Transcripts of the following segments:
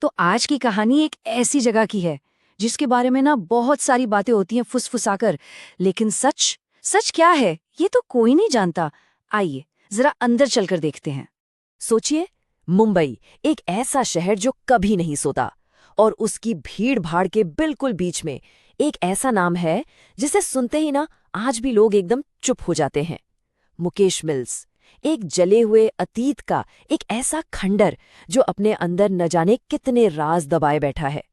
तो आज की कहानी एक ऐसी जगह की है जिसके बारे में ना बहुत सारी बातें होती हैं फुसफुसाकर, लेकिन सच सच क्या है ये तो कोई नहीं जानता। आइए जरा अंदर चलकर देखते हैं। सोचिए, मुंबई एक ऐसा शहर जो कभी नहीं सोता, और उसकी भीड़ भाड़ के बिल्कुल बीच में एक ऐसा नाम है जिसे सुनते ही ना आज भी लोग एकदम चुप हो जाते हैं। मुकेश मिल्स, एक जले हुए अतीत का एक ऐसा खंडर जो अपने अंदर न जाने कितने राज दबाए बैठा है।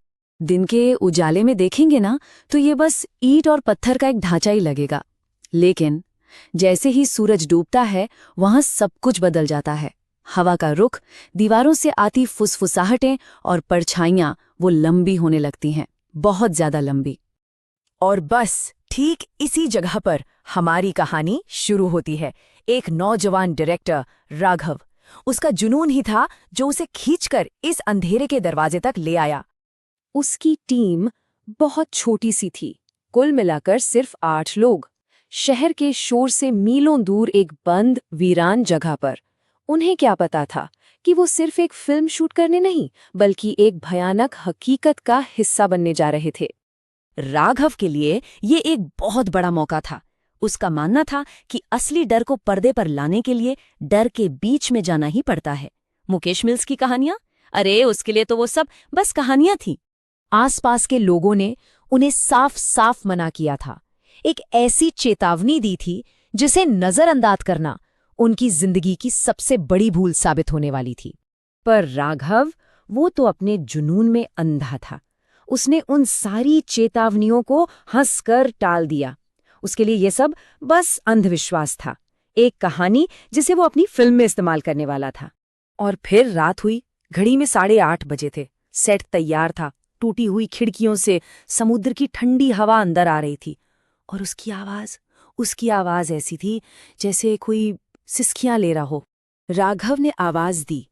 दिन के उजाले में देखेंगे ना तो ये बस ईंट और पत्थर का एक ढांचा ही लगेगा, लेकिन जैसे ही सूरज डूबता है वहां सब कुछ बदल जाता है। हवा का रुख, दीवारों से आती फुसफुसाहटें और परछाइयां वो लंबी होने लगती हैं, बहुत ज्यादा लंबी। और बस ठीक इसी जगह पर हमारी कहानी शुरू होती है। एक नौजवान डायरेक्टर राघव, उसका जुनून ही था जो उसे खींचकर इस अंधेरे के दरवाजे तक ले आया। उसकी टीम बहुत छोटी सी थी, कुल मिलाकर सिर्फ 8 लोग। शहर के शोर से मीलों दूर एक बंद वीरान जगह पर। उन्हें क्या पता था कि वो सिर्फ एक फिल्म शूट करने नहीं बल्कि एक भयानक हकीकत का हिस्सा बनने जा रहे थे। राघव के लिए ये एक बहुत बड़ा मौका था। उसका मानना था कि असली डर को पर्दे पर लाने के लिए डर के बीच में जाना ही पड़ता है। मुकेश मिल्स की कहानियां, अरे उसके लिए तो वो सब बस कहानियां थी। आसपास के लोगों ने उन्हें साफ साफ मना किया था, एक ऐसी चेतावनी दी थी जिसे नजरअंदाज करना उनकी जिंदगी की सबसे बड़ी भूल साबित होने वाली थी। पर राघव, वो तो अपने जुनून में अंधा था। उसने उन सारी चेतावनियों को हंसकर टाल दिया। उसके लिए ये सब बस अंधविश्वास था, एक कहानी जिसे वो अपनी फिल्म में इस्तेमाल करने वाला था। और फिर रात हुई। घड़ी में 8:30 बजे थे। सेट तैयार था। टूटी हुई खिड़कियों से समुद्र की ठंडी हवा अंदर आ रही थी, और उसकी आवाज ऐसी थी जैसे कोई सिसकियां ले रहा हो। राघव ने आवाज दी,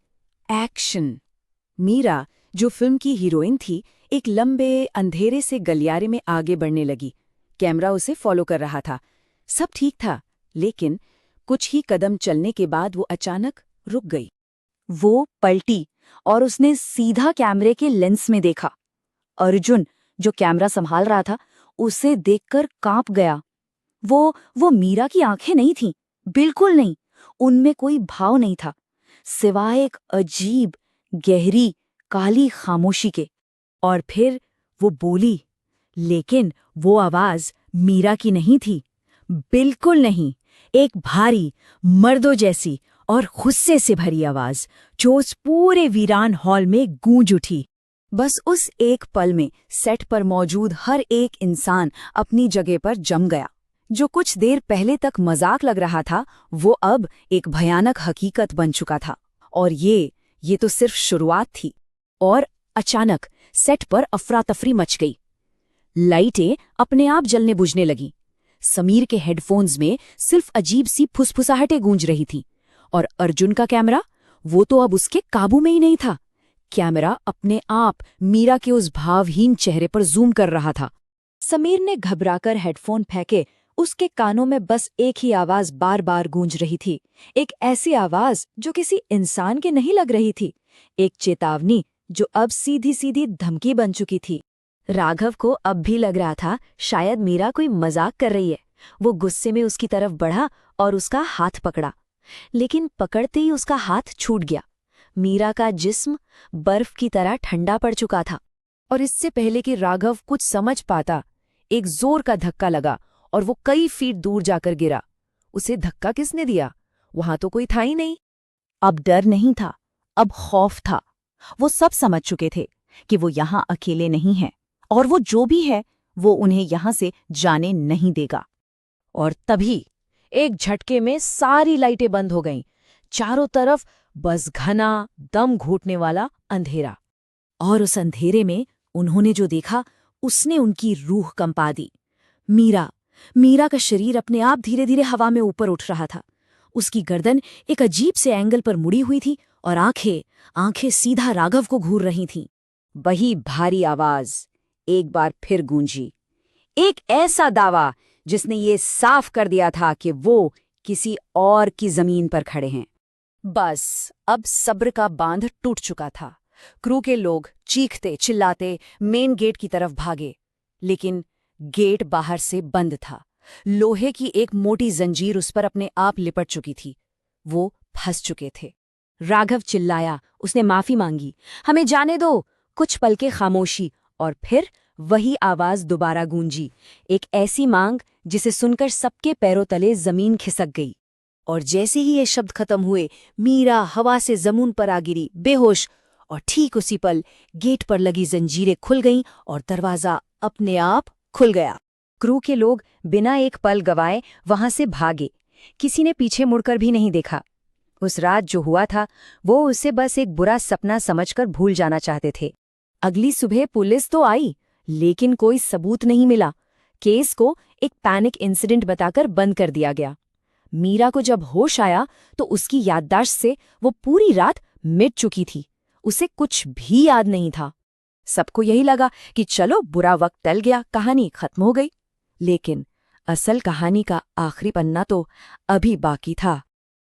एक्शन। मीरा, जो फिल्म की हीरोइन थी, एक लंबे अंधेरे से गलियारे में आगे बढ़ने लगी। कैमरा उसे फॉलो कर रहा था। सब ठीक था, लेकिन कुछ ही कदम चलने के बाद वो अचानक रुक गई। वो पलटी और उसने सीधा कैमरे के लेंस में देखा। अर्जुन, जो कैमरा संभाल रहा था, उसे देखकर कांप गया। वो मीरा की आंखें नहीं थीं, बिल्कुल नहीं। उनमें कोई भाव नहीं था, सिवाय एक अजीब, गहरी, काली खामोशी के। और फिर वो बोली, लेकिन वो आवाज मीरा की नहीं थी, बिल्कुल नहीं। एक भारी, मर्दों जैसी और गुस्से से भरी आवाज जो उस पूरे वीरान हॉल में गूंज उठी। बस उस एक पल में सेट पर मौजूद हर एक इंसान अपनी जगह पर जम गया। जो कुछ देर पहले तक मजाक लग रहा था, वो अब एक भयानक हकीकत बन चुका था। और ये तो सिर्फ शुरुआत थी। और अचानक सेट पर अफरा तफरी मच गई। लाइटें अपने आप जलने बुझने लगीं। समीर के हेडफोन्स में सिर्फ अजीब सी फुसफुसाहटें गूंज रही थीं। और अर्जुन का कैमरा, वो तो अब उसके काबू में ही नहीं था। कैमरा अपने आप मीरा के उस भावहीन चेहरे पर जूम कर रहा था। समीर ने घबराकर हेडफोन फेंके। उसके कानों में बस एक ही आवाज बार बार गूंज रही थी, एक ऐसी आवाज जो किसी इंसान के नहीं लग रही थी, एक चेतावनी जो अब सीधी सीधी धमकी बन चुकी थी। राघव को अब भी लग रहा था शायद मीरा कोई मजाक कर रही है। वो गुस्से में उसकी तरफ बढ़ा और उसका हाथ पकड़ा, लेकिन पकड़ते ही उसका हाथ छूट गया। मीरा का जिस्म बर्फ की तरह ठंडा पड़ चुका था। और इससे पहले कि राघव कुछ समझ पाता, एक जोर का धक्का लगा और वो कई फीट दूर जाकर गिरा। उसे धक्का किसने दिया? वहां तो कोई था ही नहीं। अब डर नहीं था, अब खौफ था। वो सब समझ चुके थे कि वो यहां अकेले नहीं हैं, और वो जो भी है वो उन्हें यहां से जाने नहीं देगा। और तभी एक झटके में सारी लाइटें बंद हो गईं। चारों तरफ बस घना, दम घोटने वाला अंधेरा। और उस अंधेरे में उन्होंने जो देखा, उसने उनकी रूह कंपा दी। मीरा का शरीर अपने आप धीरे धीरे हवा में ऊपर उठ रहा था। उसकी गर्दन एक अजीब से एंगल पर मुड़ी हुई थी और आंखें सीधा राघव को घूर रही थीं। वही भारी आवाज एक बार फिर गूंजी, एक ऐसा दावा जिसने ये साफ कर दिया था कि वो किसी और की जमीन पर खड़े हैं। बस अब सब्र का बांध टूट चुका था। क्रू के लोग चीखते चिल्लाते मेन गेट की तरफ भागे, लेकिन गेट बाहर से बंद था। लोहे की एक मोटी जंजीर उस पर अपने आप लिपट चुकी थी। वो फंस चुके थे। राघव चिल्लाया, उसने माफी मांगी, हमें जाने दो। कुछ पल के खामोशी, और फिर वही आवाज दोबारा गूंजी, एक ऐसी मांग जिसे सुनकर सबके पैरों तले जमीन खिसक गई। और जैसे ही ये शब्द खत्म हुए, मीरा हवा से जमीन पर आ गिरी, बेहोश। और ठीक उसी पल गेट पर लगी जंजीरें खुल गईं और दरवाजा अपने आप खुल गया। क्रू के लोग बिना एक पल गवाए वहां से भागे। किसी ने पीछे मुड़कर भी नहीं देखा। उस रात जो हुआ था वो उसे बस एक बुरा सपना समझकर भूल जाना चाहते थे। अगली सुबह पुलिस तो आई, लेकिन कोई सबूत नहीं मिला। केस को एक पैनिक इंसिडेंट बताकर बंद कर दिया गया। मीरा को जब होश आया तो उसकी याददाश्त से वो पूरी रात मिट चुकी थी। उसे कुछ भी याद नहीं था। सबको यही लगा कि चलो बुरा वक्त टल गया, कहानी खत्म हो गई। लेकिन असल कहानी का आखिरी पन्ना तो अभी बाकी था।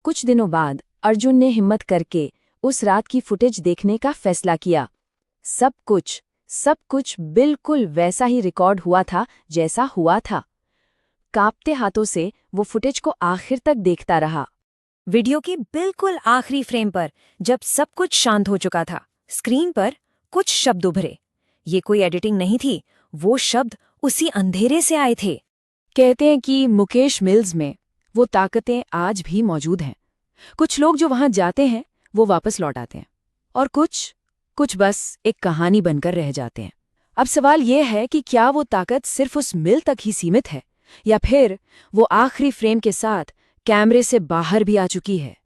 कुछ दिनों बाद अर्जुन ने हिम्मत करके उस रात की फुटेज देखने का फैसला किया। सब कुछ बिल्कुल वैसा ही रिकॉर्ड हुआ था जैसा हुआ था। कांपते हाथों से वो फुटेज को आखिर तक देखता रहा। वीडियो की बिल्कुल आखिरी फ्रेम पर जब सब कुछ शांत हो चुका था, स्क्रीन पर कुछ शब्द उभरे। ये कोई एडिटिंग नहीं थी, वो शब्द उसी अंधेरे से आए थे। कहते हैं कि मुकेश मिल्स में वो ताकतें आज भी मौजूद हैं। कुछ लोग जो वहां जाते हैं वो वापस लौट आते हैं, और कुछ बस एक कहानी बनकर रह जाते हैं। अब सवाल ये है कि क्या वो ताकत सिर्फ उस मिल तक ही सीमित है, या फिर वो आखिरी फ्रेम के साथ कैमरे से बाहर भी आ चुकी है।